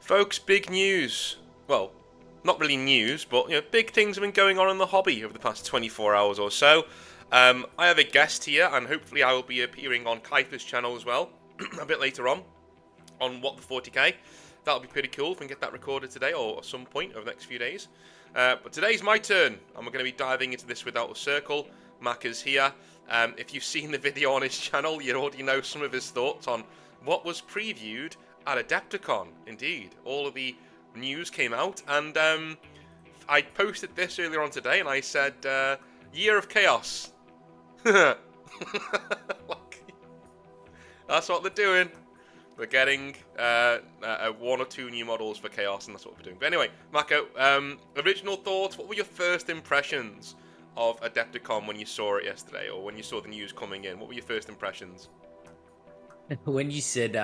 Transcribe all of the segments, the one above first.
Folks, big news. Well, not really news, but big things have been going on in the hobby over the past 24 hours or so. I have a guest here, and hopefully I will be appearing on Catthay's channel as well, a bit later on What the 40k. That'll be pretty cool if we can get that recorded today or at some point over the next few days. But today's my turn, and we're going to be diving into this without a circle. Mac is here. If you've seen the video on his channel, you already know some of his thoughts on what was previewed at Adepticon. Indeed, all of the news came out, and I posted this earlier on today, and I said, Year of Chaos. That's what they're doing. We're getting one or two new models for Chaos, and that's what we're doing. But anyway, Mako, original thoughts, what were your first impressions of Adepticon when you saw it yesterday, or when you saw the news coming in? What were your first impressions? When you said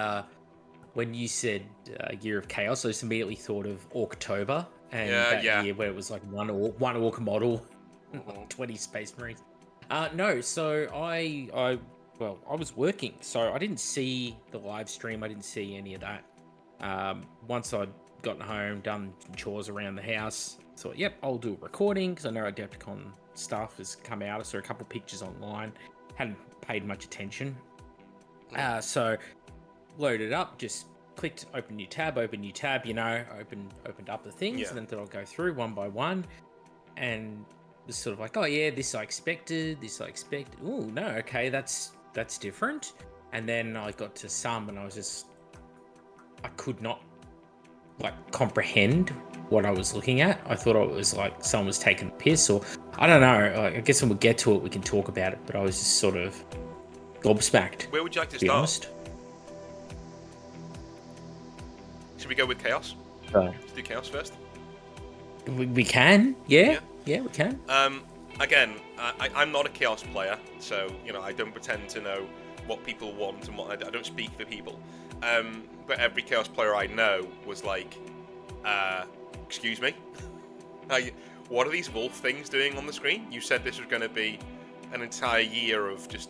Year of Chaos, I just immediately thought of October and that year where it was like one orc model, 20 Space Marines. No, so I was working, so I didn't see the live stream. I didn't see any of that. Once I'd gotten home, done some chores around the house, thought, yep, I'll do a recording because I know Adepticon stuff has come out. I saw a couple pictures online, hadn't paid much attention. So loaded up, just clicked open new tab, opened up the things, and then thought I'll go through one by one, and was sort of like, oh yeah, this I expected. Oh no, okay, that's different. And then I got to some, and I could not comprehend what I was looking at. I thought it was like someone was taking the piss, or I don't know. I guess when we get to it, we can talk about it. But I was just sort of gobsmacked. Where would you like to start? Honest. Should we go with Chaos? Let's do Chaos first. We can, yeah, we can. Again, I'm not a Chaos player, so I don't pretend to know what people want and what I don't speak for people. But every Chaos player I know was like, excuse me, what are these wolf things doing on the screen? You said this was going to be an entire year of just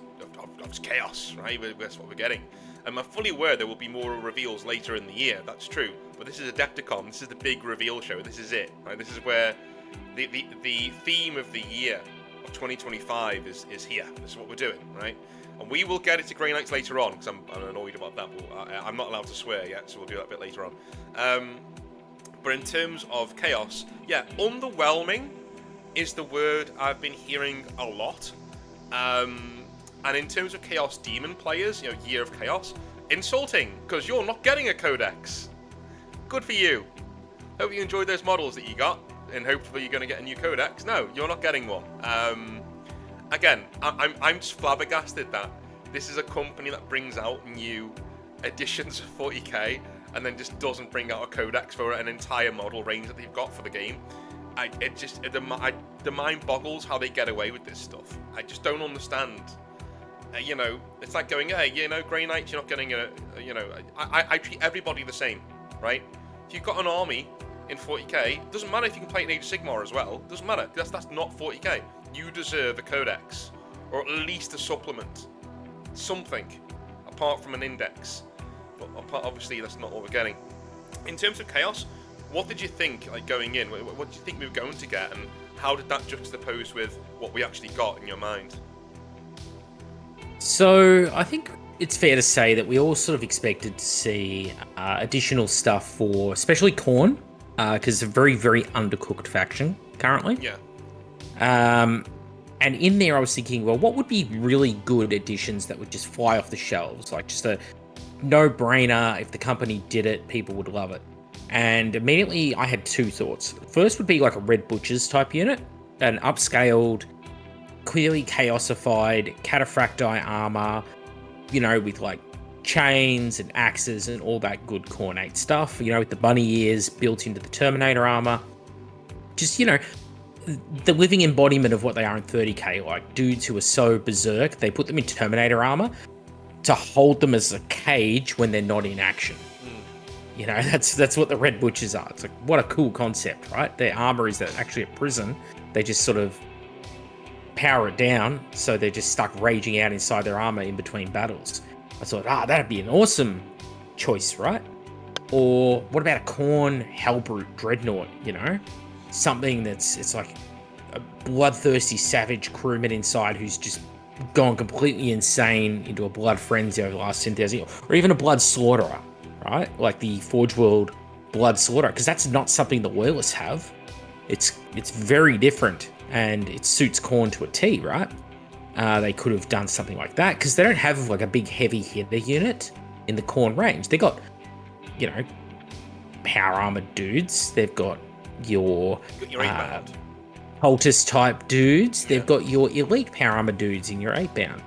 chaos, right? That's what we're getting. I'm fully aware there will be more reveals later in the year. That's true, but this is Adepticon. This is the big reveal show. This is it, right? This is where the theme of the year of 2025 is here. This is what we're doing, right? And we will get it to Grey Knights later on, because I'm annoyed about that. But I'm not allowed to swear yet, so we'll do that a bit later on. But in terms of Chaos, underwhelming is the word I've been hearing a lot. And in terms of Chaos Demon players, Year of Chaos, insulting, because you're not getting a Codex. Good for you. Hope you enjoyed those models that you got, and hopefully you're going to get a new Codex. No, you're not getting one. Again, I'm just flabbergasted that this is a company that brings out new editions of 40k and then just doesn't bring out a Codex for an entire model range that they've got for the game. The mind boggles how they get away with this stuff. I just don't understand. It's like going, hey, Grey Knights, you're not getting I treat everybody the same, right? If you've got an army in 40k, doesn't matter if you can play an Age of Sigmar as well, doesn't matter, that's not 40k. You deserve a Codex, or at least a supplement, something, apart from an index. But obviously that's not what we're getting. In terms of Chaos, what did you think, going in? What did you think we were going to get, and how did that juxtapose with what we actually got in your mind? So I think it's fair to say that we all sort of expected to see additional stuff for, especially Khorne, because it's a very, very undercooked faction currently. Yeah. And in there I was thinking, well, what would be really good additions that would just fly off the shelves? Like just a no-brainer. If the company did it, people would love it. And immediately I had two thoughts. First would be like a Red Butchers type unit, an upscaled, clearly chaosified cataphracti armor, with like chains and axes and all that good Khornate stuff, with the bunny ears built into the Terminator armor. Just, the living embodiment of what they are in 30k, like dudes who are so berserk, they put them in Terminator armor to hold them as a cage when they're not in action. That's what the Red Butchers are. It's like, what a cool concept, right? Their armor is actually a prison. They just sort of power it down, so they're just stuck raging out inside their armor in between battles. I thought, that'd be an awesome choice, right? Or what about a Khorne Hellbrute Dreadnought, you know? Something it's like a bloodthirsty savage crewman inside who's just gone completely insane into a blood frenzy over the last 10,000 years. Or even a blood slaughterer, right? Like the Forge World blood slaughterer, because that's not something the Loyalists have. It's very different, and it suits Khorne to a T, right? They could have done something like that, because they don't have like a big heavy hitter unit in the Khorne range. They got, you know, power armored dudes. They've got your cultist type dudes. They've got your elite power armored dudes in your 8-bound.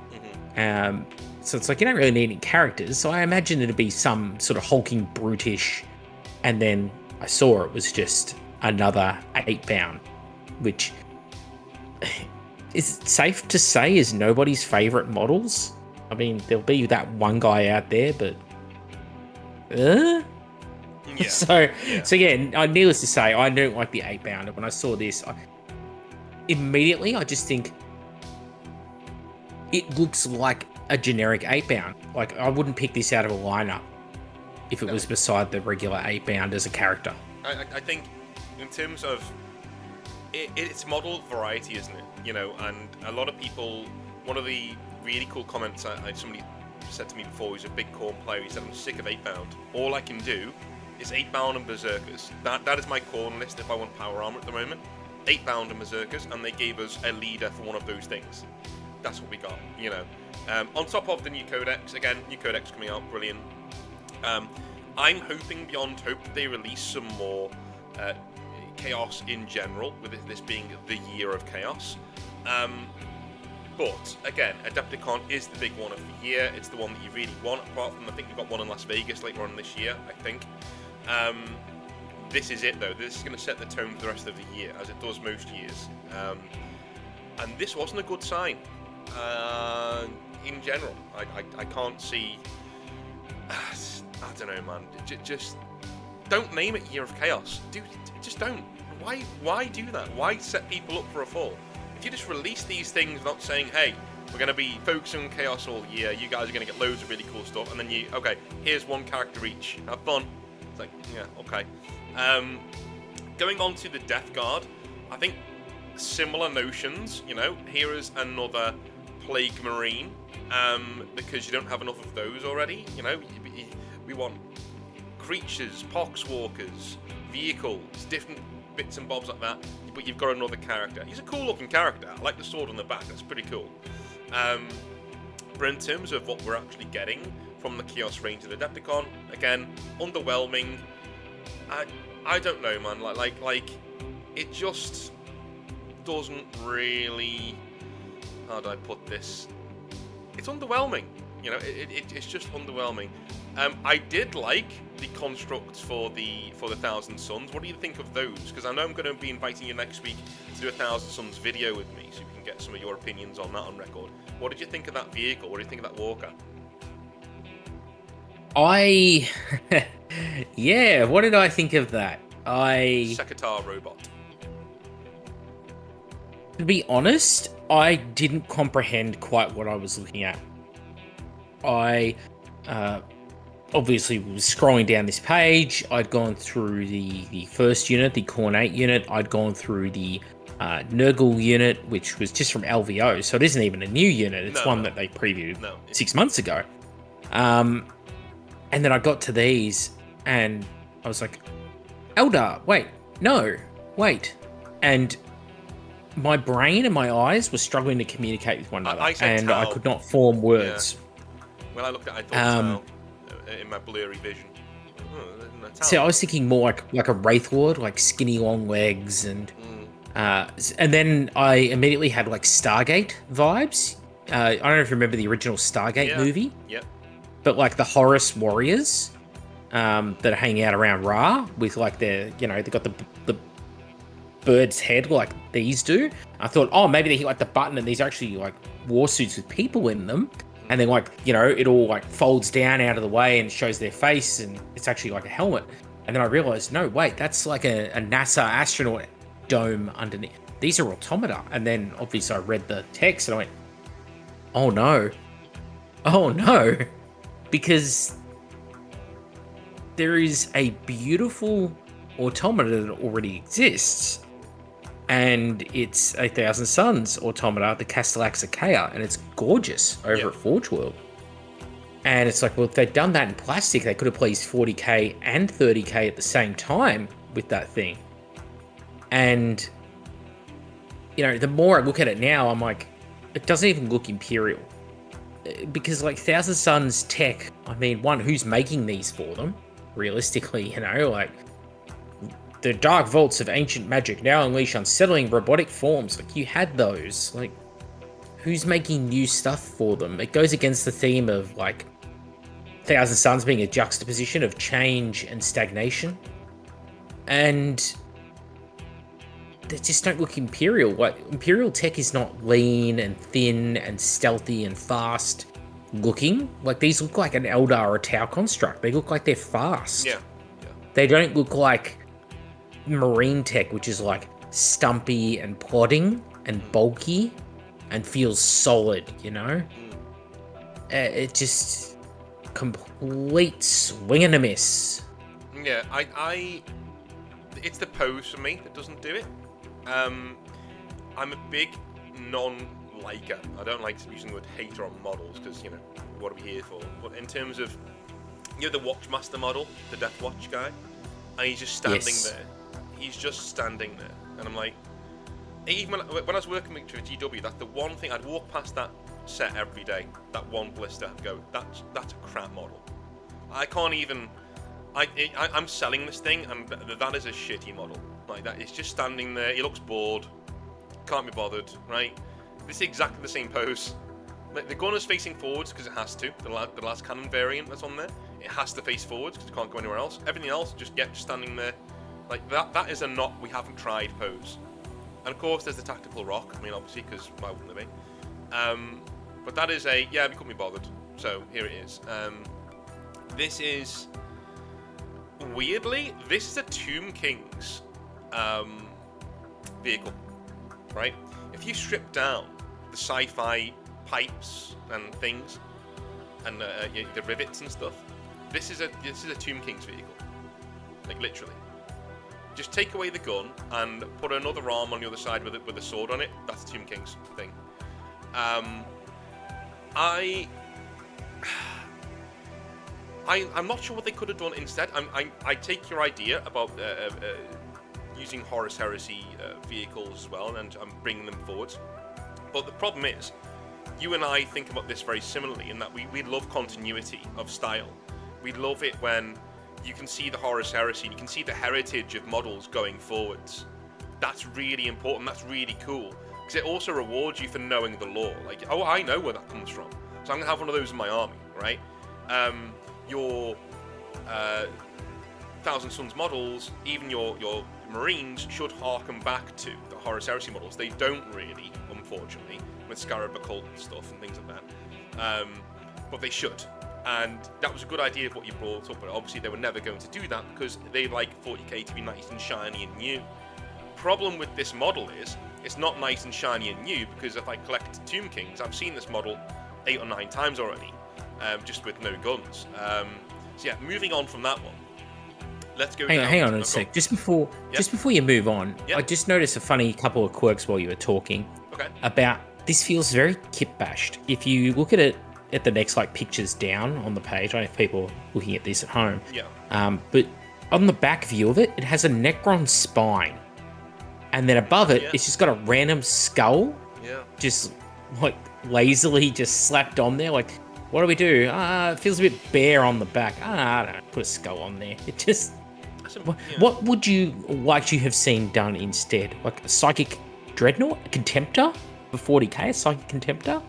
So it's like you don't really need any characters. So I imagine it'd be some sort of hulking brutish, and then I saw it was just another 8-bound, which is safe to say is nobody's favorite models. I mean, there'll be that one guy out there, but So yeah, needless to say, I don't like the 8-bounder. When I saw this, immediately I just think it looks like a generic 8-bound. Like, I wouldn't pick this out of a lineup if it was beside the regular 8-bound as a character. I think in terms of it's model variety, isn't it? You know, and a lot of people, one of the really cool comments somebody said to me before, he's a big Khorne player, he said, I'm sick of 8-bound. All I can do is 8-bound and Berserkers. That is my Khorne list if I want power armor at the moment. 8-bound and Berserkers, and they gave us a leader for one of those things. That's what we got, you know. On top of the new codex, again, new codex coming out, brilliant. I'm hoping beyond hope that they release some more chaos in general, with this being the year of chaos. But again, Adepticon is the big one of the year. It's the one that you really want, apart from I think you've got one in Las Vegas later on this year, I think. This is it though. This is going to set the tone for the rest of the year, as it does most years. And this wasn't a good sign. In general, I can't see. I don't know, man. Just don't name it Year of Chaos. Just don't. Why do that? Why set people up for a fall? If you just release these things without saying, hey, we're going to be focusing on Chaos all year, you guys are going to get loads of really cool stuff, and then okay, here's one character each, have fun. It's like, yeah, okay. Going on to the Death Guard, I think similar notions, you know, here is another Plague Marine, because you don't have enough of those already, you know, we want creatures, poxwalkers, vehicles, different bits and bobs like that, but you've got another character. He's a cool looking character. I like the sword on the back, that's pretty cool. But in terms of what we're actually getting from the Chaos range of Adepticon, again, underwhelming. I don't know, man, like it just doesn't really, how do I put this? It's underwhelming, you know, it's just underwhelming. I did like the constructs for the Thousand Suns. What do you think of those? Because I know I'm going to be inviting you next week to do a Thousand Suns video with me, so we can get some of your opinions on that on record. What did you think of that vehicle? What do you think of that walker? Yeah, what did I think of that? Sekitar robot. To be honest, I didn't comprehend quite what I was looking at. I obviously was scrolling down this page. I'd gone through the first unit, the Khorne 8 unit. I'd gone through the Nurgle unit, which was just from LVO, so it isn't even a new unit. It's one that they previewed 6 months ago. And then I got to these, and I was like, Eldar, wait. And my brain and my eyes were struggling to communicate with one another, and I could not form words. Yeah. When I looked at it, I thought in my blurry vision. So I was thinking more like a Wraith Lord, like skinny long legs, and then I immediately had like Stargate vibes. I don't know if you remember the original Stargate movie. Yep. But like the Horus warriors that are hanging out around Ra with like their, you know, they've got the bird's head like these do. I thought, oh, maybe they hit like the button and these are actually like war suits with people in them. And then like, you know, it all like folds down out of the way and shows their face and it's actually like a helmet. And then I realized, no, wait, that's like a NASA astronaut dome underneath. These are automata. And then obviously I read the text and I went, oh no. Because there is a beautiful automata that already exists, and it's a Thousand Suns automata, the Castellax Achaea, and it's gorgeous over at Forge World. And it's like, well, if they'd done that in plastic, they could have pleased 40k and 30k at the same time with that thing. And, you know, the more I look at it now, I'm like, it doesn't even look Imperial. Because, like, Thousand Suns tech, I mean, one, who's making these for them? Realistically, you know, like, the dark vaults of ancient magic now unleash unsettling robotic forms. Like, you had those. Like, who's making new stuff for them? It goes against the theme of, like, Thousand Suns being a juxtaposition of change and stagnation. And they just don't look Imperial. Like, Imperial tech is not lean and thin and stealthy and fast looking. Like, these look like an Eldar or a Tau construct. They look like they're fast. Yeah. They don't look like Marine tech, which is like stumpy and plodding and bulky and feels solid, you know? It just complete swing and a miss. Yeah, I it's the pose for me that doesn't do it. I'm a big non-liker. I don't like using the word hater on models because, you know, what are we here for? But in terms of, you know, the Watchmaster model, the Death Watch guy, and he's just standing there. He's just standing there. And I'm like, even when I was working with GW, that's the one thing, I'd walk past that set every day, that one blister, and go, that's a crap model. I can't even, I'm selling this thing, and that is a shitty model. Like, that, it's just standing there, he looks bored, can't be bothered, right? This is exactly the same pose. Like, the gun is facing forwards because it has to, the last cannon variant that's on there, it has to face forwards because it can't go anywhere else. Everything else, just standing there. Like, that is a not we haven't tried pose. And of course, there's the tactical rock. I mean, obviously, because why wouldn't there be? But that is a, yeah, we couldn't be bothered. So here it is. This is, weirdly, this is a Tomb King's vehicle, right? If you strip down the sci-fi pipes and things, and the rivets and stuff, this is a Tomb King's vehicle, like literally. Just take away the gun and put another arm on the other side with a sword on it. That's Tomb King's thing. I'm not sure what they could have done instead. I take your idea about using Horus Heresy vehicles as well and bringing them forward. But the problem is, you and I think about this very similarly in that we love continuity of style. We love it when you can see the Horus Heresy, you can see the heritage of models going forwards. That's really important, that's really cool. Because it also rewards you for knowing the lore. Like, oh, I know where that comes from. So I'm going to have one of those in my army, right? Your Thousand Suns models, even your Marines, should harken back to the Horus Heresy models. They don't really, unfortunately, with Scarab Occult stuff and things like that. But they should. And that was a good idea of what you brought up, but obviously they were never going to do that because they like 40k to be nice and shiny and new. Problem with this model is, it's not nice and shiny and new because if I collect Tomb Kings, I've seen this model 8 or 9 times already, just with no guns. So yeah, moving on from that one, let's go. Hang on a sec. Just before you move on, I just noticed a funny couple of quirks while you were talking. Okay. About this feels very kit bashed. If you look at it at the next pictures down on the page, I don't know if people are looking at this at home. Yeah. But on the back view of it, it has a Necron spine, and then above it, it's just got a random skull. Yeah. Just lazily just slapped on there. Like, what do we do? It feels a bit bare on the back. I don't know. Put a skull on there. It just. What would you like to have seen done instead? Like a psychic dreadnought, a contemptor for 40k, a psychic contemptor?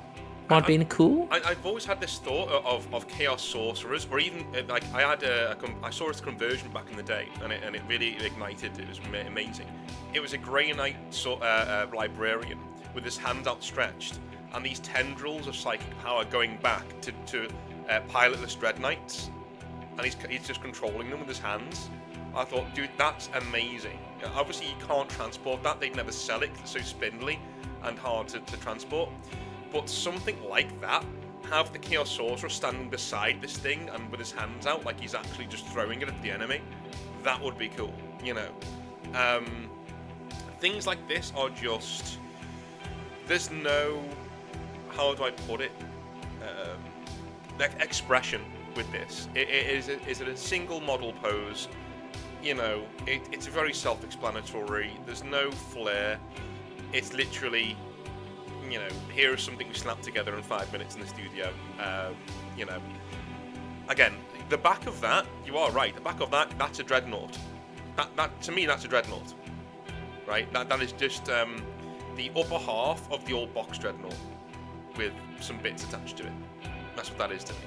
Might have been cool. I've always had this thought of chaos sorcerers, or even I saw its conversion back in the day, and it really ignited. It was amazing. It was a Grey Knight librarian with his hand outstretched, and these tendrils of psychic power going back to pilotless dread knights, and he's just controlling them with his hands. I thought, dude, that's amazing. Obviously, you can't transport that. They'd never sell it because it's so spindly and hard to transport. But something like that have the Chaos Sorcerer standing beside this thing and with his hands out like he's actually just throwing it at the enemy. That would be cool, you know. Things like this are just... There's no... How do I put it? Like expression with this. Is it a single model pose? You know, it's very self-explanatory. There's no flair. It's literally, you know, here is something we slapped together in 5 minutes in the studio. You know, again, the back of that, you are right. The back of that, that's a dreadnought. That to me, that's a dreadnought. Right? That is just the upper half of the old box dreadnought with some bits attached to it. That's what that is to me.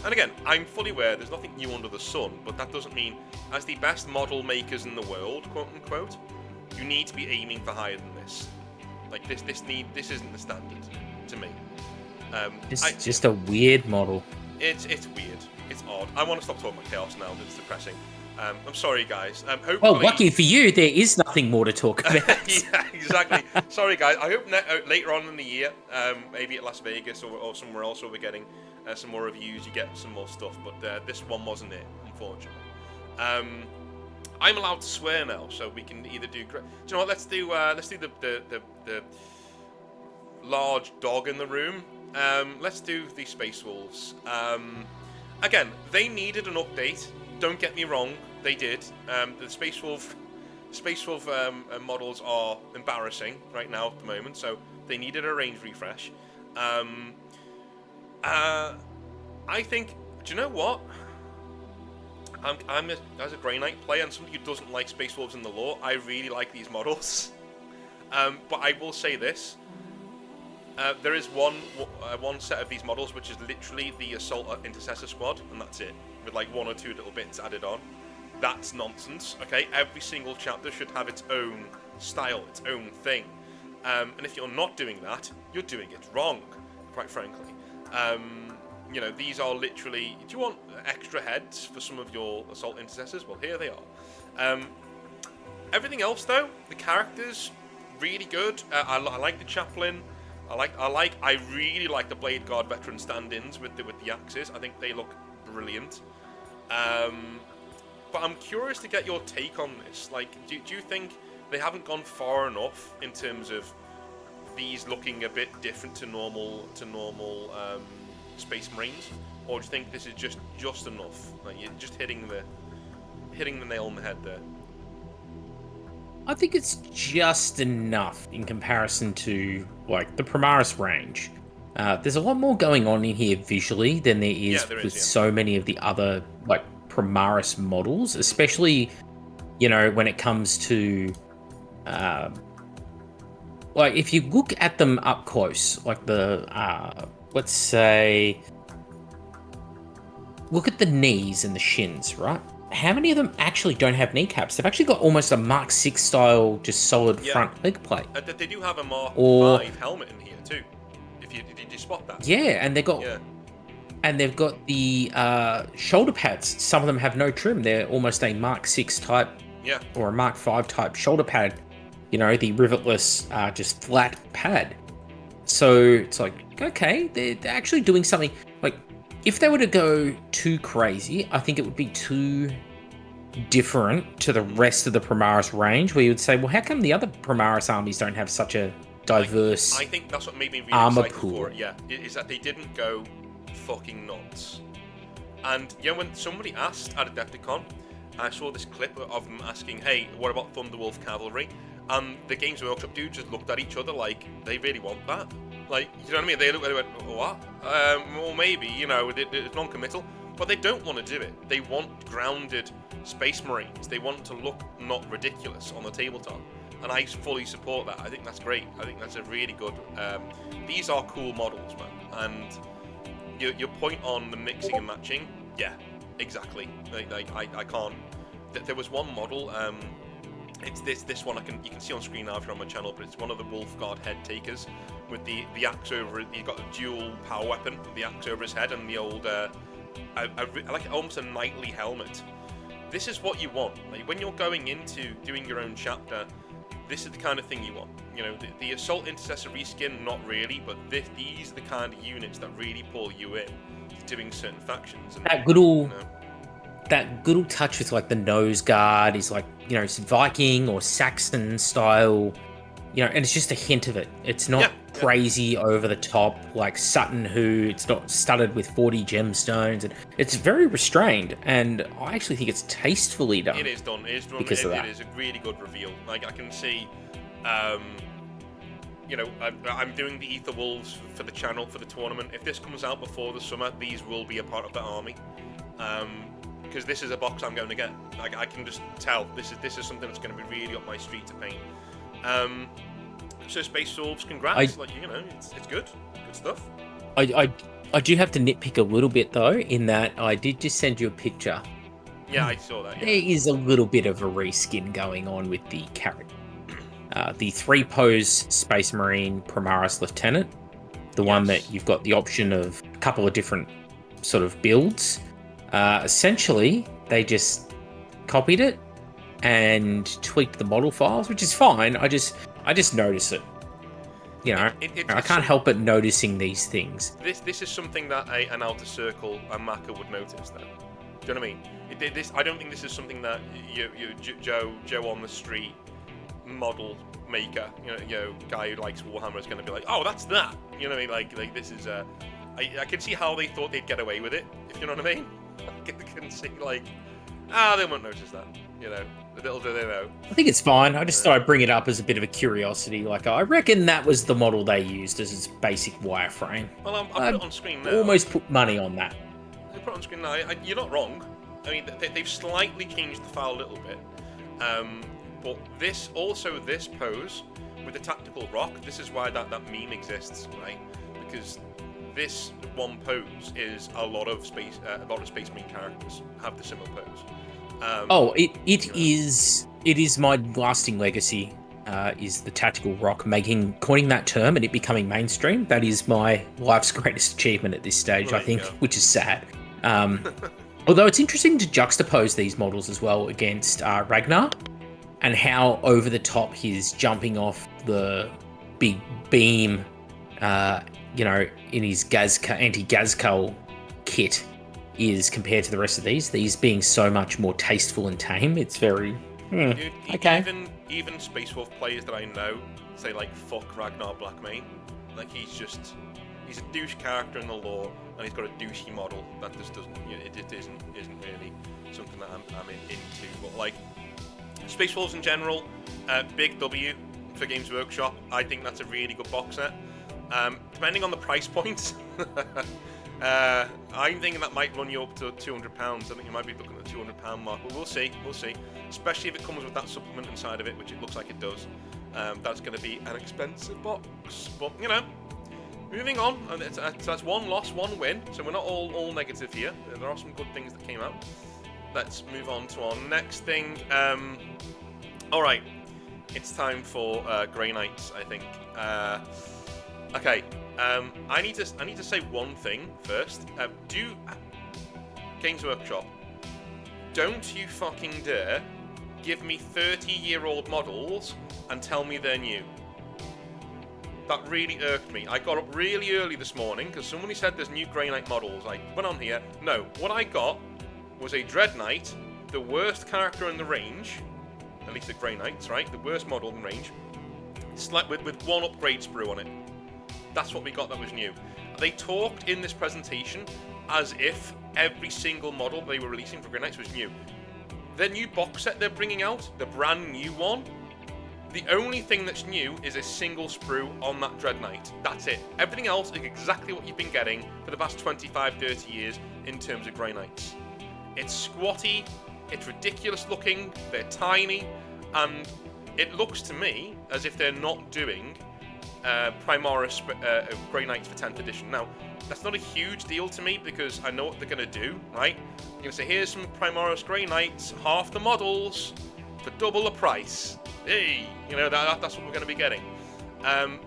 And again, I'm fully aware there's nothing new under the sun, but that doesn't mean, as the best model makers in the world, quote unquote, you need to be aiming for higher than this. Like this isn't the standard to me. It's just a weird model. It's weird. It's odd. I want to stop talking about Chaos now. It's depressing. I'm sorry, guys. Hopefully... Well, lucky for you, there is nothing more to talk about. Yeah, exactly. Sorry, guys. I hope later on in the year, maybe at Las Vegas or somewhere else where we're getting some more reviews, you get some more stuff. But this one wasn't it, unfortunately. I'm allowed to swear now, so we can either do. Do you know what? Let's do the large dog in the room. Let's do the Space Wolves. Again, they needed an update. Don't get me wrong, they did. The Space Wolf models are embarrassing right now at the moment, so they needed a range refresh. I think. Do you know what? As a Grey Knight player and somebody who doesn't like Space Wolves in the lore, I really like these models. But I will say this. There is one set of these models which is literally the Assault Intercessor Squad, and that's it, with like one or two little bits added on. That's nonsense, okay? Every single chapter should have its own style, its own thing. And if you're not doing that, you're doing it wrong, quite frankly. You know, these are literally... Do you want extra heads for some of your Assault Intercessors? Well, here they are. Everything else, though, the characters, really good. I like the Chaplain. I really like the Blade Guard veteran stand-ins with the axes. I think they look brilliant. But I'm curious to get your take on this. Like, do you think they haven't gone far enough in terms of these looking a bit different to normal Space Marines, or do you think this is just enough? Like, you're just hitting the nail on the head there. I think it's just enough in comparison to like the Primaris range. There's a lot more going on in here visually than there is with so many of the other like Primaris models, especially, you know, when it comes to like if you look at them up close, like the let's say look at the knees and the shins, right? How many of them actually don't have kneecaps? They've actually got almost a Mark 6 style, just solid front leg plate. They do have a Mark 5 helmet in here too. Did you spot that? Yeah, and they've got the shoulder pads. Some of them have no trim. They're almost a Mark 6 type, or a Mark 5 type shoulder pad. You know, the rivetless, just flat pad. So it's like, okay, they're actually doing something. Like, if they were to go too crazy, I think it would be too different to the rest of the Primaris range, where you would say, well, how come the other Primaris armies don't have such a diverse I think that's what made me really armor excited pool? for it, is that they didn't go fucking nuts. And, you know, when somebody asked at Adepticon, I saw this clip of them asking, hey, what about Thunderwolf Cavalry? And the Games Workshop dude just looked at each other like, they really want that? Like, you know what I mean? They went, what? Well, maybe, you know, it's non-committal. But they don't want to do it. They want grounded Space Marines. They want to look not ridiculous on the tabletop. And I fully support that. I think that's great. I think that's a really good... these are cool models, man. And your point on the mixing and matching, yeah, exactly. Like I can't... There was one model... it's this one you can see on screen now if you're on my channel, but it's one of the Wolf Guard head takers with the axe over it. You've got a dual power weapon, the axe over his head, and the old I like almost a knightly helmet. This is what you want. Like when you're going into doing your own chapter, this is the kind of thing you want. You know, the Assault Intercessor reskin, not really, but these are the kind of units that really pull you in to doing certain factions. And, that good old, that good old touch with like the nose guard is like, you know, it's Viking or Saxon style, you know, and it's just a hint of it. It's not crazy over the top like Sutton, who it's not studded with 40 gemstones, and it's very restrained. And I actually think it's tastefully done. It is done. It is done. Because of that. It is a really good reveal. Like I can see, you know, I'm doing the Ether Wolves for the channel for the tournament. If this comes out before the summer, these will be a part of the army. Because this is a box I'm going to get. Like I can just tell this is something that's going to be really up my street to paint. So Space Wolves, congrats! Like you know, it's good stuff. I do have to nitpick a little bit though, in that I did just send you a picture. Yeah, I saw that. Yeah. There is a little bit of a reskin going on with the character. The 3-pose Space Marine Primaris Lieutenant, the one that you've got the option of a couple of different sort of builds. Essentially, they just copied it and tweaked the model files, which is fine. I just notice it. You know, I can't help but noticing these things. This is something that an Outer Circle and Maka would notice, then. Do you know what I mean? I don't think this is something that Joe on the street model maker, you know, guy who likes Warhammer is going to be like, oh, that's that. You know what I mean? Like this is I can see how they thought they'd get away with it. If you know what I mean? I can see like, they won't notice that. You know, little do they know. I think it's fine. I just thought I'd bring it up as a bit of a curiosity. Like, I reckon that was the model they used as its basic wireframe. Well, I'll put it on screen now. Almost put money on that. I'll put it on screen now. You're not wrong. I mean, they've slightly changed the file a little bit. But this pose with the tactical rock, this is why that meme exists, right? Because this one pose is a lot of Space Marine characters have the similar pose. It is my lasting legacy. Is the tactical rock coining that term and it becoming mainstream? That is my life's greatest achievement at this stage, I think, which is sad. Although it's interesting to juxtapose these models as well against Ragnar, and how over the top he's jumping off the big beam, you know, in his anti-Gazcull kit is compared to the rest of these being so much more tasteful and tame. It's very Dude, okay. Even Space Wolf players that I know say like fuck Ragnar Blackmane. Like he's a douche character in the lore, and he's got a douchey model that just doesn't. You know, it isn't really something that I'm into. But like Space Wolves in general, big W for Games Workshop. I think that's a really good box set. Depending on the price point. I'm thinking that might run you up to £200. I think you might be looking at the £200 mark, but we'll see. Especially if it comes with that supplement inside of it, which it looks like it does. That's going to be an expensive box, but you know. Moving on, so that's one loss, one win. So we're not all negative here. There are some good things that came out. Let's move on to our next thing. All right, it's time for Grey Knights, I think. Okay. I need to say one thing first. Games Workshop, don't you fucking dare give me 30-year-old models and tell me they're new. That really irked me. I got up really early this morning because somebody said there's new Grey Knight models. I went on here. No, what I got was a Dread Knight, the worst character in the range, at least the Grey Knights, right? The worst model in range, with one upgrade sprue on it. That's what we got that was new. They talked in this presentation as if every single model they were releasing for Grey Knights was new. Their new box set they're bringing out, the brand new one, the only thing that's new is a single sprue on that Dread Knight. That's it. Everything else is exactly what you've been getting for the past 25, 30 years in terms of Grey Knights. It's squatty, it's ridiculous looking, they're tiny, and it looks to me as if they're not doing Primaris Grey Knights for 10th edition. Now, that's not a huge deal to me because I know what they're going to do, right? You're going to say, here's some Primaris Grey Knights, half the models, for double the price. Hey, you know, that's what we're going to be getting.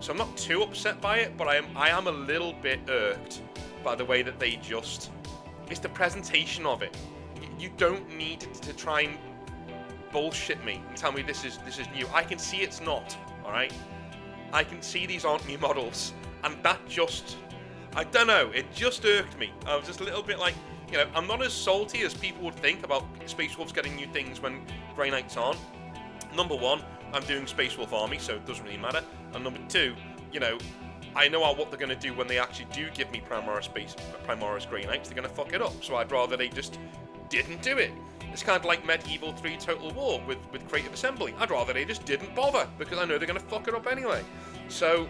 So I'm not too upset by it, but I am a little bit irked by the way that they just... It's the presentation of it. You don't need to try and bullshit me and tell me this is new. I can see it's not. All right. I can see these aren't new models, and that just, I don't know. It just irked me. I was just a little bit like, you know, I'm not as salty as people would think about Space Wolves getting new things when Grey Knights aren't. Number one, I'm doing Space Wolf Army, so it doesn't really matter. And number two, you know, I know what they're going to do when they actually do give me Primaris Grey Knights. They're going to fuck it up, so I'd rather they just didn't do it. It's kind of like Medieval 3 Total War with Creative Assembly. I'd rather they just didn't bother, because I know they're going to fuck it up anyway. So,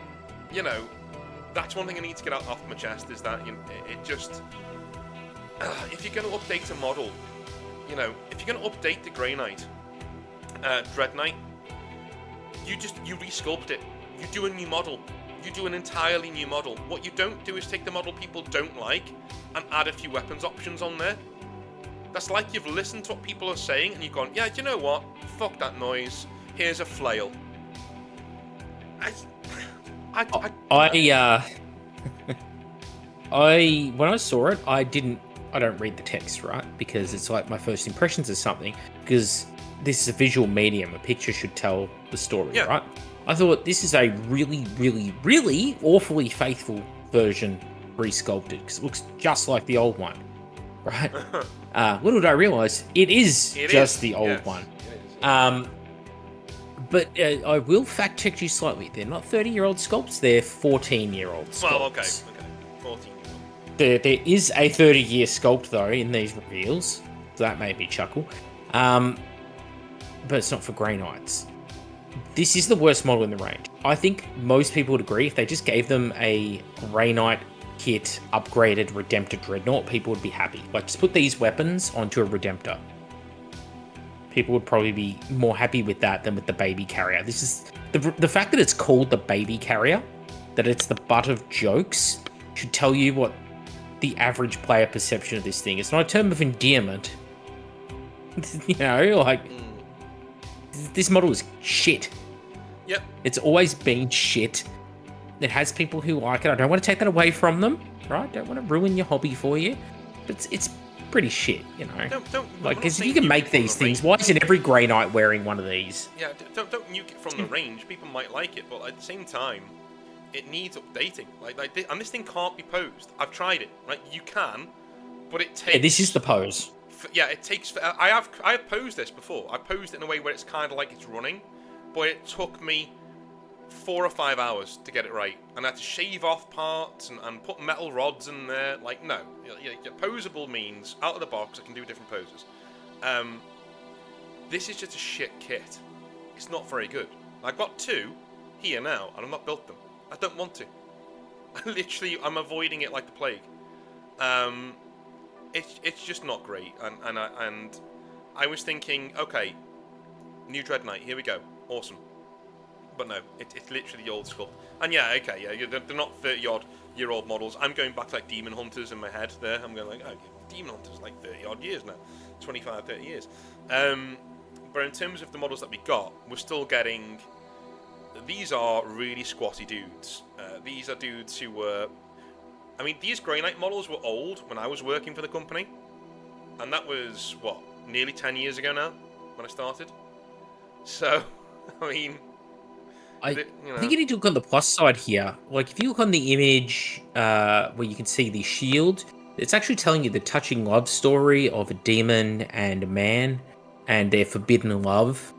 you know, that's one thing I need to get off my chest, is that, you know, it just... if you're going to update a model, you know, if you're going to update the Grey Knight, Dread Knight, you resculpt it. You do a new model. You do an entirely new model. What you don't do is take the model people don't like and add a few weapons options on there. That's like you've listened to what people are saying and you've gone, yeah, do you know what? Fuck that noise. Here's a flail. When I saw it, I don't read the text, right? Because it's like my first impressions of something, because this is a visual medium. A picture should tell the story, yeah. Right? I thought this is a really, really, really awfully faithful version resculpted, because it looks just like the old one, right? Little did I realise, it is just the old one. But I will fact check you slightly. They're not 30-year-old sculpts, they're 14-year-old sculpts. Well, okay, 14. There is a 30-year sculpt, though, in these reveals. So that made me chuckle. But it's not for Grey Knights. This is the worst model in the range. I think most people would agree if they just gave them a Grey Knight kit, upgraded Redemptor Dreadnought, people would be happy. Like, just put these weapons onto a Redemptor. People would probably be more happy with that than with the baby carrier. This is the fact that it's called the baby carrier, that it's the butt of jokes, should tell you what the average player perception of this thing is. Not a term of endearment. You know, like, this model is shit. Yep. It's always been shit. It has people who like it. I don't want to take that away from them, right? Don't want to ruin your hobby for you. But it's pretty shit, you know. Don't like, because if you can make these things, why isn't every Grey Knight wearing one of these? Yeah, don't nuke it from the range. People might like it, but at the same time, it needs updating. And this thing can't be posed. I've tried it. Right, you can, but it takes. Yeah, this is the pose. Yeah, it takes. I have posed this before. I posed it in a way where it's kind of like it's running, but it took me 4 or 5 hours to get it right, and I had to shave off parts and put metal rods in there. Like, no, posable means out of the box I can do different poses. This is just a shit kit. It's not very good. I've got 2 here now, and I've not built them. I don't want to. I'm avoiding it like the plague. It's just not great, and I was thinking, okay, new Dread Knight, here we go, awesome. But no, it's literally the old sculpt. And yeah, okay, yeah, they're not 30-odd-year-old models. I'm going back to like Demon Hunters in my head there. I'm going like, oh, Demon Hunters like 30-odd years now, 25, 30 years. But in terms of the models that we got, we're still getting. These are really squatty dudes. These are dudes who were. I mean, these Grey Knight models were old when I was working for the company, and that was what, nearly 10 years ago now when I started. So, I mean. I think you need to look on the plus side here. Like, if you look on the image where you can see the shield, it's actually telling you the touching love story of a demon and a man and their forbidden love.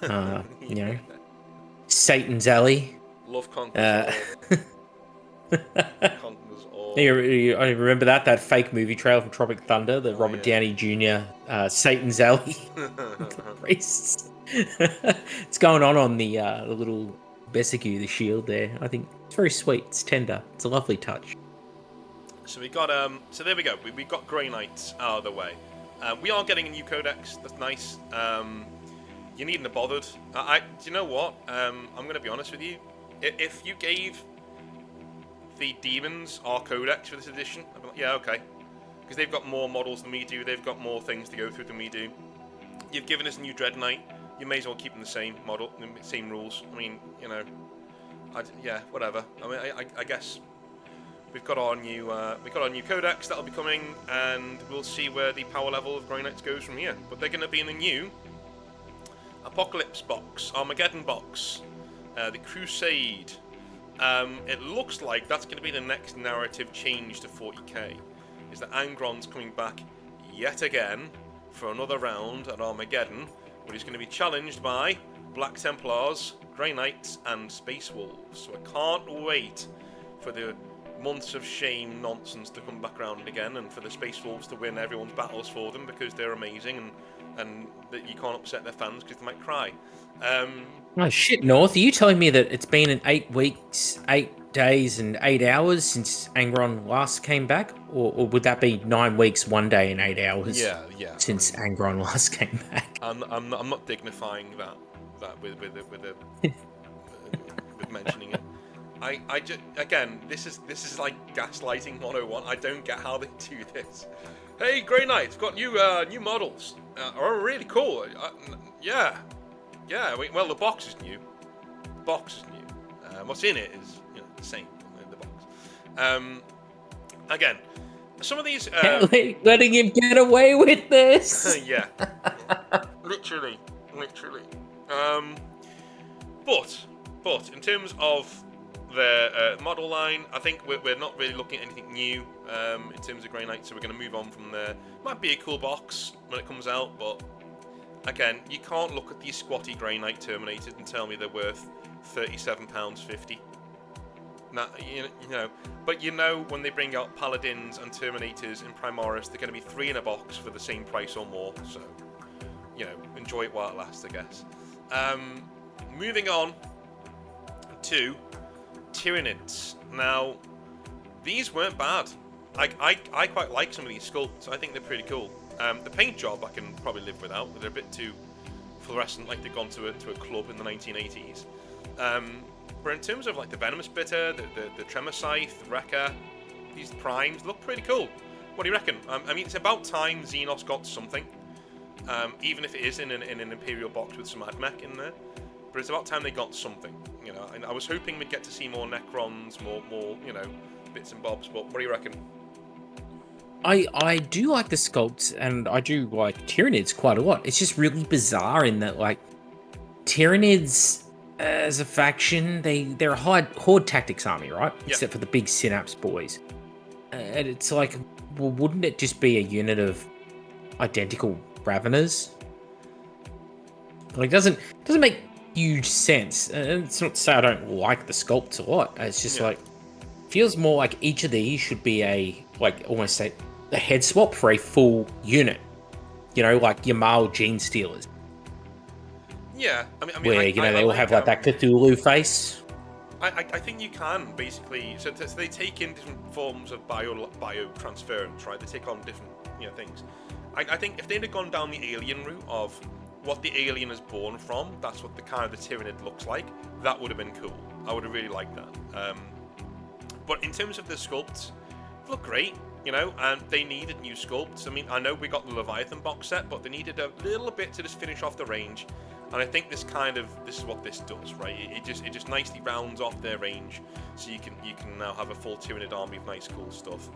You know, Satan's alley. Love conquers all. I remember that fake movie trailer from Tropic Thunder, the Robert Downey Jr. Satan's alley. The priests. It's going on the little Besicu, the shield there. I think it's very sweet. It's tender. It's a lovely touch. So we got so there we go. We got Grey Knights out of the way. We are getting a new codex. That's nice. You needn't have bothered. Do you know what? I'm going to be honest with you. If you gave the demons our codex for this edition, I'd be like, yeah, okay, because they've got more models than we do. They've got more things to go through than we do. You've given us a new Dread Knight. You may as well keep them the same model, the same rules. I mean, you know, yeah, whatever. I mean, I guess we've got our new codex that'll be coming, and we'll see where the power level of Grey Knights goes from here. But they're going to be in the new Apocalypse box, Armageddon box, the Crusade. It looks like that's going to be the next narrative change to 40k. Is that Angron's coming back yet again for another round at Armageddon, but he's going to be challenged by Black Templars, Grey Knights, and Space Wolves. So I can't wait for the months of shame nonsense to come back around again, and for the Space Wolves to win everyone's battles for them because they're amazing, and that you can't upset their fans because they might cry. Oh shit, North! Are you telling me that it's been 8 weeks, 8 days, and 8 hours since Angron last came back, or would that be 9 weeks, 1 day, and 8 hours? Yeah. Since Angron last came back. I'm not dignifying that with mentioning it. I just, again, this is like gaslighting 101. I don't get how they do this. Hey, Grey Knights got new models. Are really cool. Yeah. Well, the box is new. What's in it is the same in the box. Again, some of these letting him get away with this. yeah, literally. But in terms of the model line, I think we're not really looking at anything new in terms of Grey Knight, so we're going to move on from there. Might be a cool box when it comes out, but again, you can't look at these squatty Grey Knight Terminators and tell me they're worth £37.50. Nah, but when they bring out Paladins and Terminators in Primaris, they're going to be 3 in a box for the same price or more, so enjoy it while it lasts, I guess. Moving on to Tyranids. Now, these weren't bad. I quite like some of these sculpts. I think they're pretty cool. The paint job I can probably live without, but they're a bit too fluorescent, like they've gone to a club in the 1980s. But in terms of like the Venomous Bitter, the Tremor Scythe, the Wrecker, these primes look pretty cool. What do you reckon? I mean, it's about time Xenos got something, even if it is in an Imperial box with some Admech in there. But it's about time they got something, And I was hoping we'd get to see more Necrons, more bits and bobs. But what do you reckon? I do like the sculpts, and I do like Tyranids quite a lot. It's just really bizarre in that, like, Tyranids as a faction, they're a horde tactics army, right? Yeah. Except for the big Synapse boys. And it's like, well, wouldn't it just be a unit of identical Raveners? Like, doesn't make huge sense. And it's not to say I don't like the sculpts a lot. It's just like, feels more like each of these should be almost a head swap for a full unit. Like your Maul Gene Stealers. Yeah, I mean, where they all have like that Cthulhu face. I think you can basically. So they take in different forms of bio transference, right? They take on different things. I think if they'd have gone down the alien route of what the alien is born from, that's what the Tyranid looks like. That would have been cool. I would have really liked that. But in terms of the sculpts, they look great, and they needed new sculpts. I mean, I know we got the Leviathan box set, but they needed a little bit to just finish off the range. And I think this is what this does, right? It just nicely rounds off their range, so you can now have a full Tyranid army of nice, cool stuff.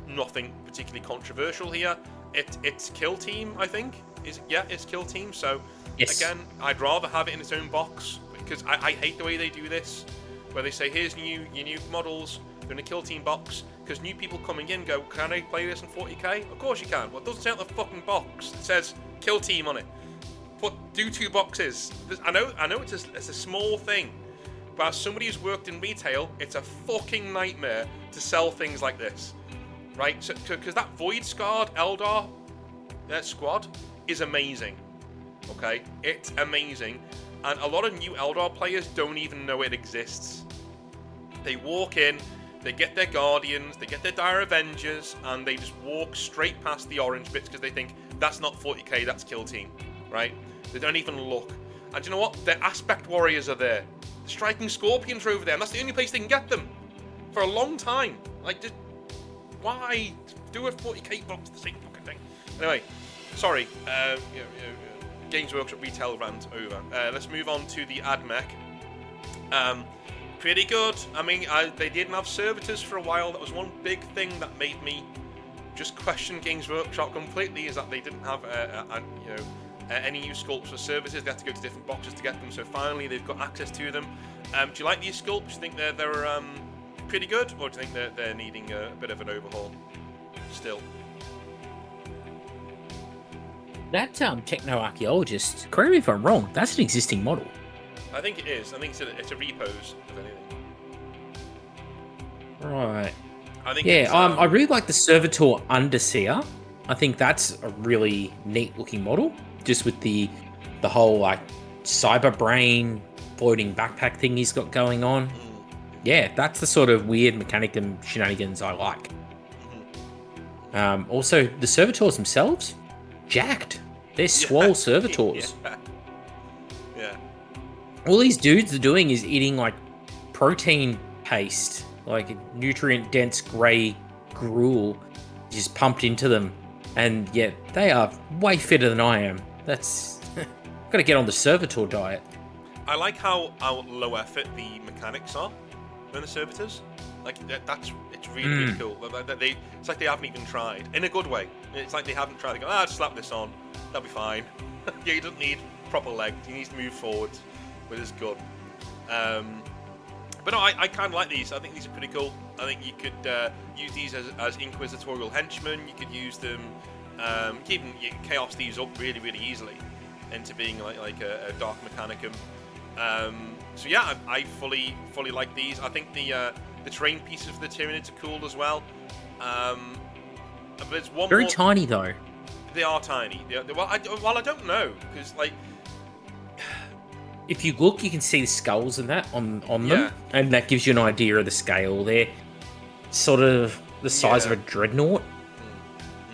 Nothing particularly controversial here. It's Kill Team, I think. It's Kill Team. So yes. Again, I'd rather have it in its own box because I hate the way they do this, where they say here's your new models. They're in a Kill Team box because new people coming in go, can I play this in 40k? Of course you can. Well, it doesn't say on the fucking box. It says Kill Team on it. Do 2 boxes. I know it's a small thing, but as somebody who's worked in retail, it's a fucking nightmare to sell things like this, right? So because that Void Scarred Eldar squad is amazing, okay? It's amazing, and a lot of new Eldar players don't even know it exists. They walk in, they get their Guardians, they get their Dire Avengers, and they just walk straight past the orange bits because they think that's not 40k, that's Kill Team. Right? They don't even look. And you know what? Their Aspect Warriors are there. The Striking Scorpions are over there, and that's the only place they can get them. For a long time. Like, just, why do a 40k box the same fucking thing? Anyway, sorry. Games Workshop retail rant over. Let's move on to the Admech. Pretty good. I mean, they didn't have servitors for a while. That was one big thing that made me just question Games Workshop completely, is that they didn't have Any new sculpts or services, they have to go to different boxes to get them. So finally, they've got access to them. Do you like these sculpts? Do you think they're pretty good, or do you think they're needing a bit of an overhaul still? That techno-archaeologist, correct me if I'm wrong, that's an existing model. I think it is. I think it's a repose, if anything. Right. I think I really like the Servitor Underseer. I think that's a really neat looking model, just with the whole like cyber brain floating backpack thing he's got going on. Yeah, that's the sort of weird mechanicum shenanigans I like. Also, the Servitors themselves, jacked. They're swole Servitors. Yeah. All these dudes are doing is eating like protein paste, like nutrient-dense grey gruel, just pumped into them. And yet, they are way fitter than I am. That's... got to get on the Servitor diet. I like how low effort the mechanics are in the Servitors. Like, it's really cool. It's like they haven't even tried. In a good way. It's like they haven't tried. They go, slap this on. That'll be fine. Yeah, he doesn't need proper legs. He needs to move forwards with his gun. But no, I kind of like these. I think these are pretty cool. I think you could use these as inquisitorial henchmen. You could use them. You can chaos these up really, really easily into being like a dark mechanicum. So yeah, I fully like these. I think the terrain pieces for the Tyranids are cool as well. But there's one very more... tiny though. They are tiny. I don't know because like. If you look, you can see the skulls and that on them, and that gives you an idea of the scale. They're sort of the size of a dreadnought.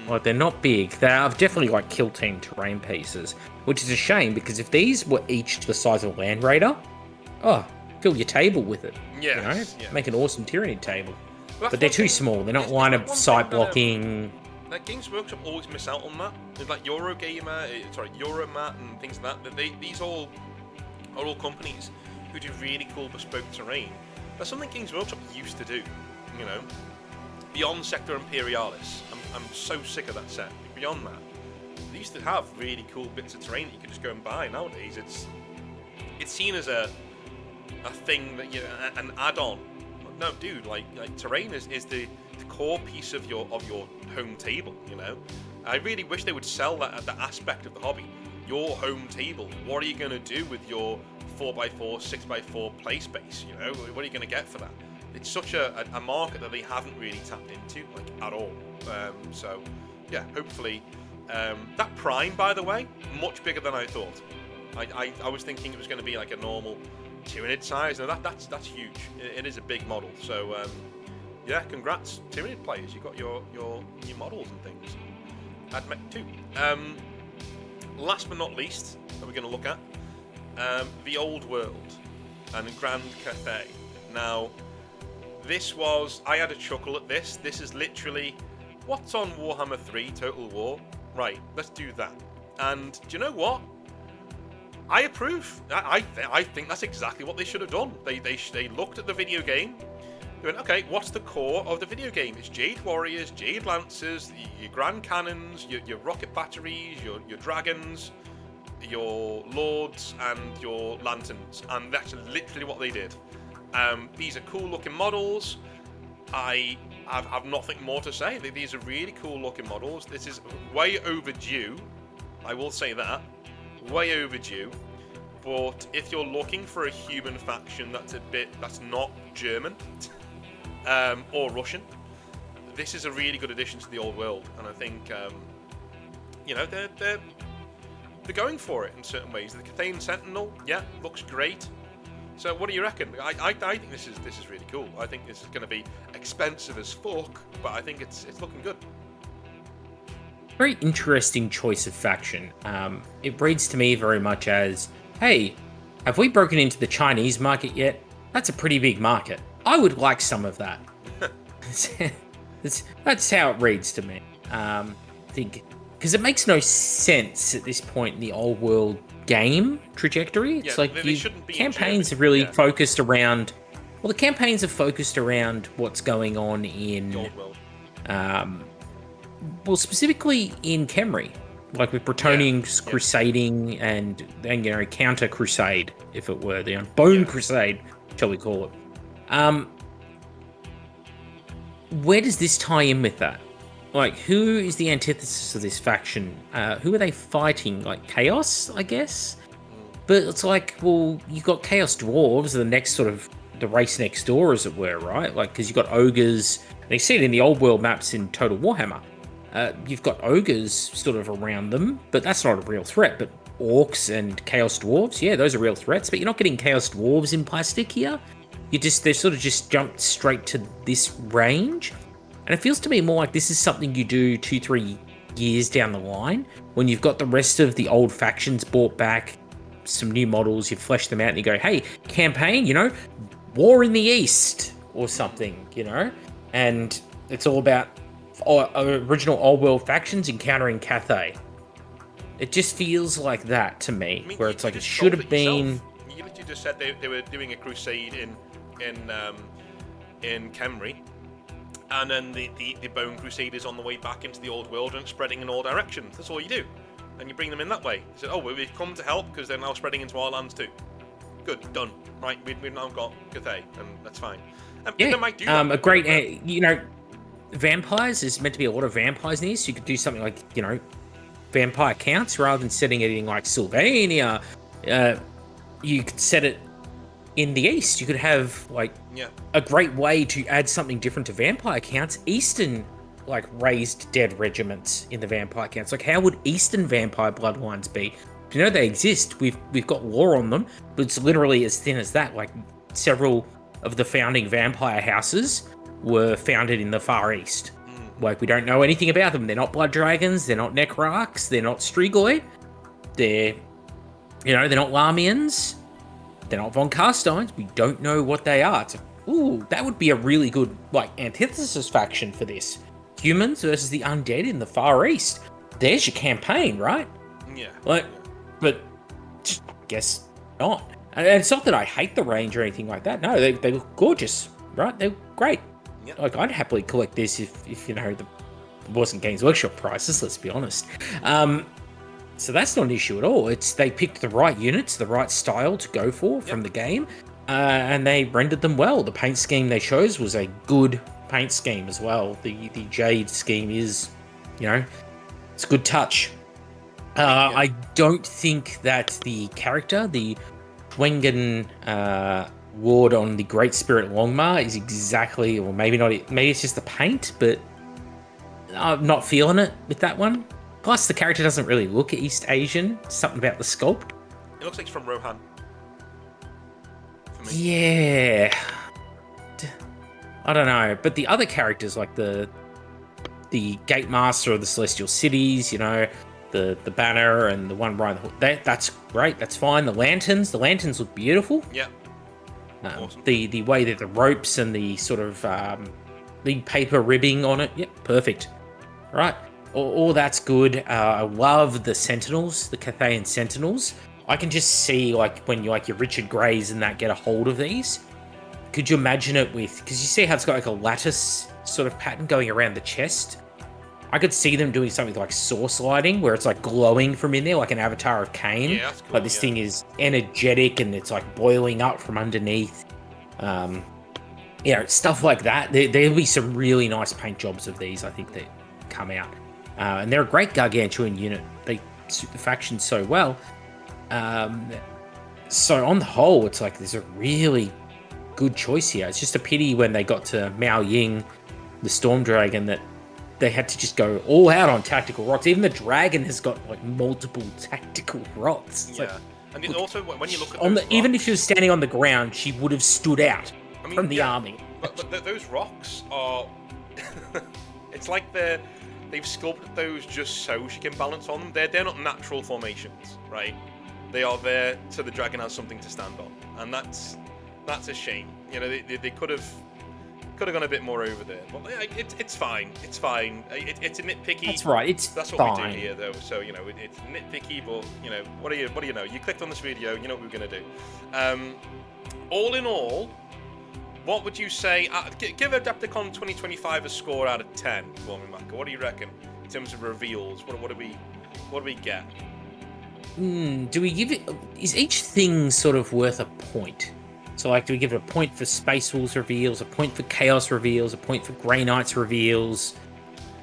Like, they're not big. They are definitely like kill team terrain pieces, which is a shame because if these were each the size of a Land Raider, fill your table with it. Make an awesome Tyranid table. But they're too small. They're not line of sight blocking. Like Games Workshop always miss out on that. There's like Euromat and things like that. These all are all companies who do really cool bespoke terrain. That's something Games Workshop used to do, you know. Beyond Sector Imperialis, I'm so sick of that set. Beyond that, they used to have really cool bits of terrain that you could just go and buy. Nowadays, it's seen as a thing that an add-on. No, dude, like terrain is the core piece of your home table. You know, I really wish they would sell that aspect of the hobby. Your home table. What are you going to do with your 4x4, 6x4 play space? You know, what are you going to get for that? It's such a market that they haven't really tapped into, like, at all. So, yeah, hopefully. That Prime, by the way, much bigger than I thought. I was thinking it was going to be like a normal Tyranid size. Now that's huge. It is a big model. So, yeah, congrats, Tyranid players. You got your new models and things. Admech 2. Last but not least, that we're going to look at, the Old World and Grand Cathay. Now, I had a chuckle at this. This is literally, what's on Warhammer 3 Total War? Right, let's do that. And do you know what? I approve. I think that's exactly what they should have done. They looked at the video game. They went, okay, what's the core of the video game? It's Jade Warriors, Jade Lancers, your Grand Cannons, your rocket batteries, your dragons, your lords, and your lanterns. And that's literally what they did. These are cool looking models. I have nothing more to say. These are really cool looking models. This is way overdue. I will say that. Way overdue. But if you're looking for a human faction that's not German, or Russian, this is a really good addition to the Old World, and I think they're going for it in certain ways. The Cathay Sentinel, looks great. So what do you reckon? I think this is really cool. I think this is going to be expensive as fuck, but I think it's looking good. Very interesting choice of faction. It reads to me very much as, hey, have we broken into the Chinese market yet? That's a pretty big market. I would like some of that. That's how it reads to me. I think because it makes no sense at this point in the Old World game trajectory. It's like the campaigns have really focused around. Well, the campaigns have focused around what's going on in the Old World. Well, specifically in Khemri. like with Bretonians crusading and counter crusade, if it were the bone crusade, shall we call it? Where does this tie in with that? Like, who is the antithesis of this faction? Who are they fighting? Like Chaos, I guess. But it's like, well, you've got Chaos Dwarves, the next sort of the race next door, as it were, right? Like, because you've got ogres. And you see it in the old world maps in Total Warhammer. You've got ogres sort of around them, but that's not a real threat. But orcs and Chaos Dwarves, yeah, those are real threats. But you're not getting Chaos Dwarves in plastic here. They've sort of just jumped straight to this range. And it feels to me more like this is something you do 2-3 years down the line when you've got the rest of the old factions brought back, some new models, you flesh them out and you go, hey, campaign, war in the East or something, and it's all about original old world factions encountering Cathay. It just feels like that to me, where it's like it should have been. You literally just said they were doing a crusade in Khemri, and then the Bone Crusade is on the way back into the old world and spreading in all directions. That's all you do, and you bring them in that way. You say, oh, we've come to help because they're now spreading into our lands too. Good, done. Right, we've now got Cathay, and that's fine. They might do that. A great, vampires is meant to be a lot of vampires in this. You could do something like, vampire counts rather than setting it in like Sylvania. You could set it in the East. You could have a great way to add something different to vampire counts. Eastern raised dead regiments in the vampire counts. Like, how would Eastern vampire bloodlines be? They exist. We've got lore on them, but it's literally as thin as that. Like, several of the founding vampire houses were founded in the Far East. Like, we don't know anything about them. They're not blood dragons. They're not necrarchs. They're not strigoi. They're not Lamians. They're not von Carsteins. We don't know what they are. That would be a really good antithesis faction for this. Humans versus the undead in the Far East. There's your campaign, right? Yeah. But I guess not. And it's not that I hate the range or anything like that. No, they look gorgeous, right? They're great. Yep. I'd happily collect this if it wasn't Games Workshop prices, let's be honest. So that's not an issue at all. They picked the right units, the right style to go for from the game, and they rendered them well. The paint scheme they chose was a good paint scheme as well. The Jade scheme is, it's a good touch. I don't think that the character, the Wengen ward on the Great Spirit Longmar is exactly, or maybe not, maybe it's just the paint, but I'm not feeling it with that one. Plus, the character doesn't really look East Asian. Something about the sculpt. It looks like it's from Rohan. For me. Yeah. I don't know. But the other characters, like the Gate Master of the Celestial Cities, the banner and the one right, that's great. That's fine. The lanterns look beautiful. Yeah. Awesome. The way that the ropes and the sort of the paper ribbing on it, perfect. Right. All that's good. I love the Sentinels, the Cathayan Sentinels. I can just see when your Richard Greys and that get a hold of these. Could you imagine it because you see how it's got a lattice sort of pattern going around the chest? I could see them doing something like source lighting, where it's glowing from in there, like an Avatar of Cain. Yeah, that's cool, this thing is energetic and it's boiling up from underneath. Stuff like that. There'll be some really nice paint jobs of these, I think, that come out. And they're a great gargantuan unit. They suit the faction so well. So on the whole, it's there's a really good choice here. It's just a pity when they got to Mao Ying, the Storm Dragon, that they had to just go all out on tactical rocks. Even the dragon has got multiple tactical rocks. It's and also when you look at those rocks, even if she was standing on the ground, she would have stood out from the army. But those rocks are. It's like they've sculpted those just so she can balance on them. They're not natural formations, right? They are there so the dragon has something to stand on, and that's a shame. They could have gone a bit more over there, but it's fine. It's fine. It's a nitpicky. That's right. That's what we do here, though. So it's nitpicky, but what do you know? You clicked on this video, you know what we're gonna do. All in all, what would you say? Give Adepticon 2025 a score out of 10 for me, Maka. What do you reckon in terms of reveals? What What do we get? Do we give it? Is each thing sort of worth a point? So, like, do we give it a point for Space Wolves reveals, a point for Chaos reveals, a point for Grey Knights reveals,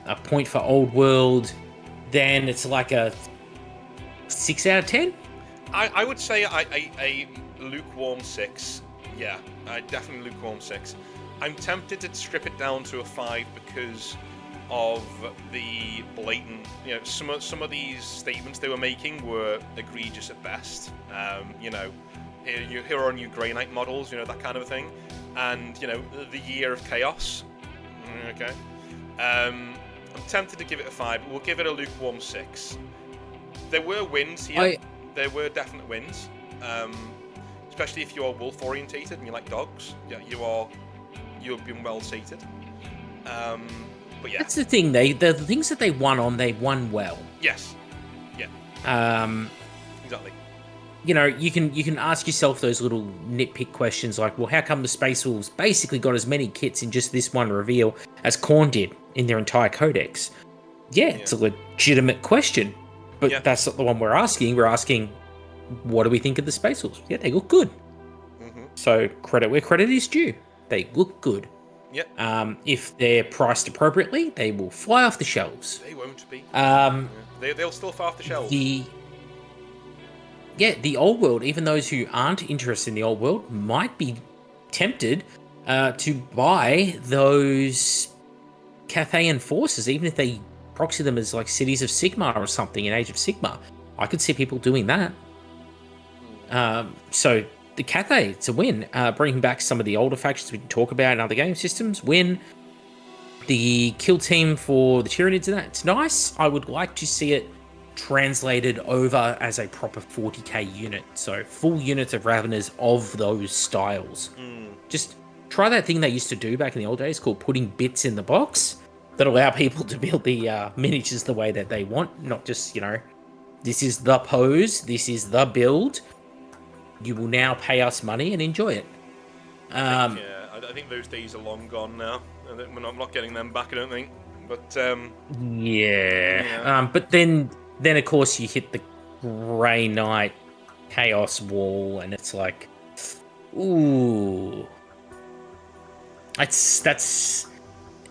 a point for Old World? Then it's like a 6 out of 10. I would say a lukewarm 6. Yeah, definitely lukewarm 6. I'm tempted to strip it down to a 5 because of the blatant, some of these statements they were making were egregious at best. Here are new Grey Knight models, that kind of thing, and the year of chaos. Okay, I'm tempted to give it a 5. We'll give it a lukewarm 6. There were wins here. There were definite wins, especially if you're wolf orientated and you like dogs. Yeah, you've been well sated. But yeah, that's the thing. The things that they won well. Yes. Yeah. Exactly. You can ask yourself those little nitpick questions like, well, how come the Space Wolves basically got as many kits in just this one reveal as Khorne did in their entire codex? Yeah, it's a legitimate question, but that's not the one we're asking. We're asking, what do we think of the Space Wolves? Yeah, they look good. Mm-hmm. So credit where credit is due. They look good. Yep. If they're priced appropriately, they will fly off the shelves. They won't be. They'll still fly off the shelves. The Old World, even those who aren't interested in the Old World might be tempted to buy those Cathayan forces, even if they proxy them as like cities of Sigmar or something in Age of Sigmar. I could see people doing that. So the Cathay, it's a win. Bringing back some of the older factions we can talk about in other game systems, win. The kill team for the Tyranids and that, it's nice. I would like to see it translated over as a proper 40k unit. So full units of Raveners of those styles. Just try that thing they used to do back in the old days called putting bits in the box that allow people to build the miniatures the way that they want. Not just, this is the pose, this is the build. You will now pay us money and enjoy it. I think those days are long gone now. I'm not getting them back, I don't think. But but then of course you hit the Grey Knight Chaos wall, and it's like, ooh, that's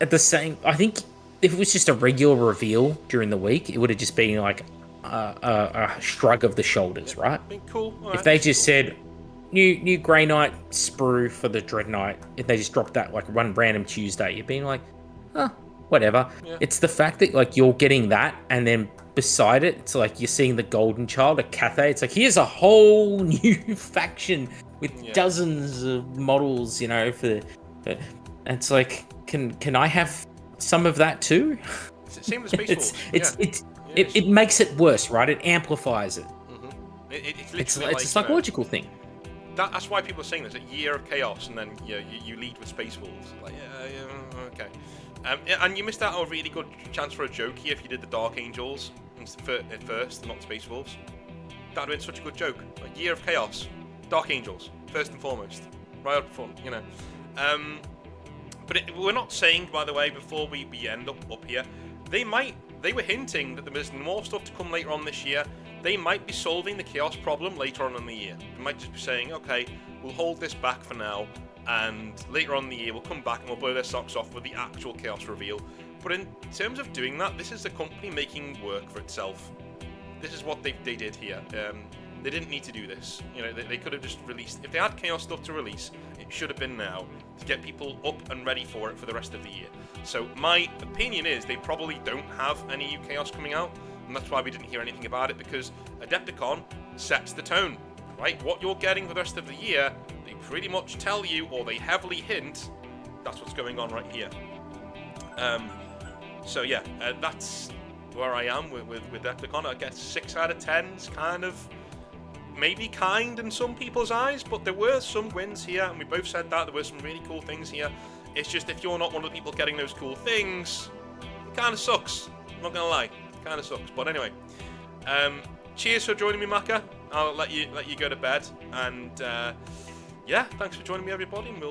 at the same. I think if it was just a regular reveal during the week, it would have just been like a shrug of the shoulders, right? Been cool. If they just said new Grey Knight sprue for the Dread Knight, if they just dropped that like one random Tuesday, you'd be like, whatever. Yeah. It's the fact that like you're getting that, and then beside it, it's like you're seeing the Golden Child, a Cathay. It's like, here's a whole new faction with dozens of models, for it's like, can I have some of that too? Same with Space Wolves. It makes it worse, right? It amplifies it. Mm-hmm. It's a psychological thing. That's why people are saying there's a year of chaos, and then you lead with Space Wolves. Like, okay. And you missed out on a really good chance for a joke here if you did the Dark Angels at first, not Space Wolves. That would have been such a good joke. Like, year of chaos, Dark Angels, first and foremost. Right up front, But we're not saying, by the way, before we end up here, they were hinting that there was more stuff to come later on this year. They might be solving the chaos problem later on in the year. They might just be saying, okay, we'll hold this back for now, and later on in the year we'll come back and we'll blow their socks off with the actual chaos reveal. But in terms of doing that, this is the company making work for itself. This is what they did here. They didn't need to do this. They could have just released. If they had chaos stuff to release, it should have been now to get people up and ready for it for the rest of the year. So my opinion is they probably don't have any new chaos coming out, and that's why we didn't hear anything about it, because Adepticon sets the tone, right? What you're getting for the rest of the year, they pretty much tell you, or they heavily hint, that's what's going on right here. So yeah, that's where I am with Adepticon. I guess 6 out of 10's kind of maybe kind in some people's eyes, but there were some wins here, and we both said that there were some really cool things here. It's just, if you're not one of the people getting those cool things, it kind of sucks. I'm not gonna lie, it kind of sucks. But anyway, cheers for joining me, Maka. I'll let you go to bed, and thanks for joining me, everybody. And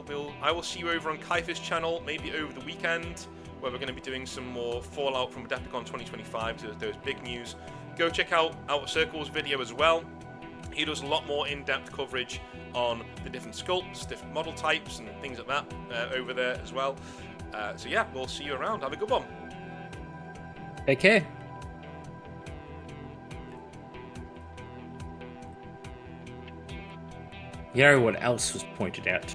I will see you over on Kaifa's channel, maybe over the weekend, where we're going to be doing some more Fallout from Adepticon 2025. So there's big news go check out Outer Circle's video as well. He does a lot more in-depth coverage on the different sculpts, different model types, and things like that over there as well. So yeah, we'll see you around. Have a good one. Take care. You know what else was pointed out?